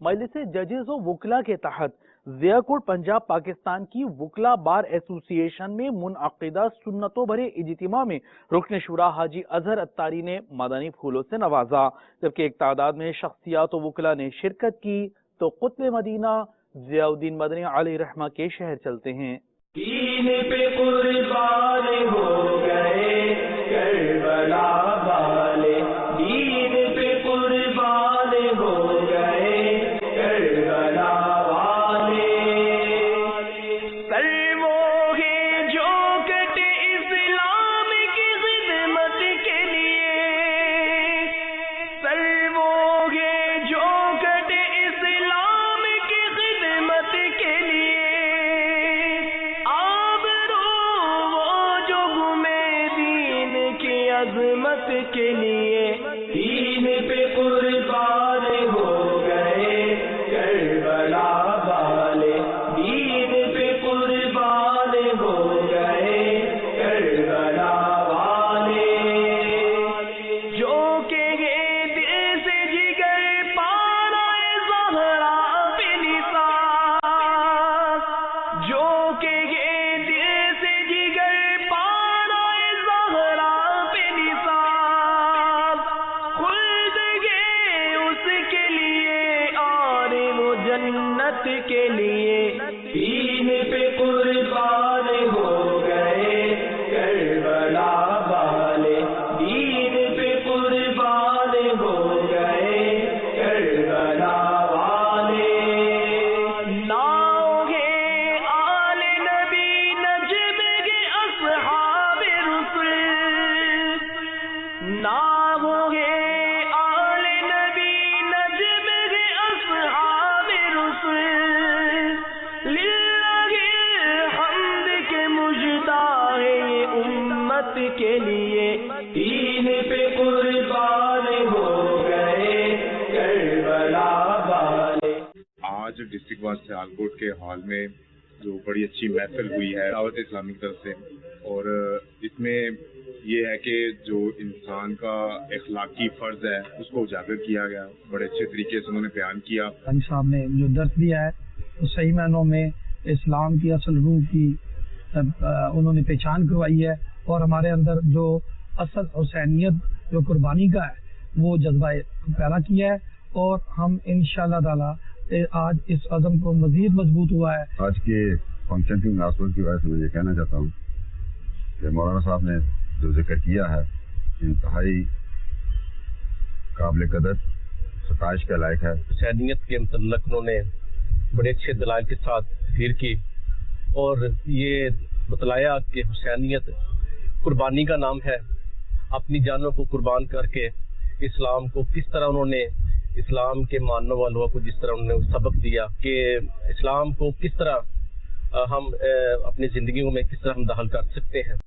मजलिस जजेस व वकला के तहत ज़ियाकोट पंजाब पाकिस्तान की वकला बार एसोसिएशन में मुनअक़िदा सुन्नतों भरे इज्तिमा में रुकन शुरा हाजी अजहर अत्तारी ने मदनी फूलों से नवाजा, जबकि एक तादाद में शख्सियात व वकला ने शिरकत की। तो कुत्बे मदीना ज़ियाउद्दीन मदनी अलैहि रहमा के शहर चलते हैं। दीन पे कुर्बान हो गए करबला वाले, दीन पे कुर्बान हो गए करबला वाले। सर वो है जो कटे इस्लाम की खिदमत के लिए, सर वो है जो कटे इस्लाम की खिदमत के लिए। अज़मत के लिए दीन पे कुर्बान हो गए करबला वाले, दीन पे कुर्बान हो गए करबला वाले। जो के दिल से जिगर पारा ज़हरा पे निसार, जो के दिल से जिगर पारा ज़हरा जन्नत के लिए दीन पे कुर्बान हो गए करबला वाले, दीन पे कुर्बान हो गए करबला वाले। नाओगे आले नबी नजम के अस्हाब रुsul, नाओगे आले नबी नजम के अस्हाब के लिए दीन पे कुर्बान हो गए करबला वाले। आज डिस्ट्रिक्ट वाइज सियालकोट के हॉल में जो बड़ी अच्छी महफिल हुई है दावत इस्लामी की तरफ से, और इसमें ये है कि जो इंसान का इखलाकी फर्ज है उसको उजागर किया गया। बड़े अच्छे तरीके से उन्होंने बयान किया। साहब ने जो दर्द दिया है तो सही मायनों में इस्लाम की असल रूह की उन्होंने पहचान करवाई है, और हमारे अंदर जो असल हुसैनियत जो कुर्बानी का है वो जज्बा पैदा किया है, और हम इंशाअल्लाह ताला आज इस अज़म को मजीद मजबूत हुआ है। आज के फंक्शन की मुनासबत की वजह से मैं ये कहना चाहता हूँ कि मौलाना साहब ने जो जिक्र किया है इंतहाई काबिल कदर सताइश के लायक है। हुसैनियत के मतलब उन्होंने बड़े अच्छे दलाइल के साथ तकरीर की और ये बतलाया कि हुसैनियत कुर्बानी का नाम है। अपनी जानों को कुर्बान करके इस्लाम को किस तरह उन्होंने, इस्लाम के मानने वालों को जिस तरह उन्होंने सबक दिया कि इस्लाम को किस तरह हम अपनी जिंदगी में किस तरह हम दाखिल कर सकते हैं।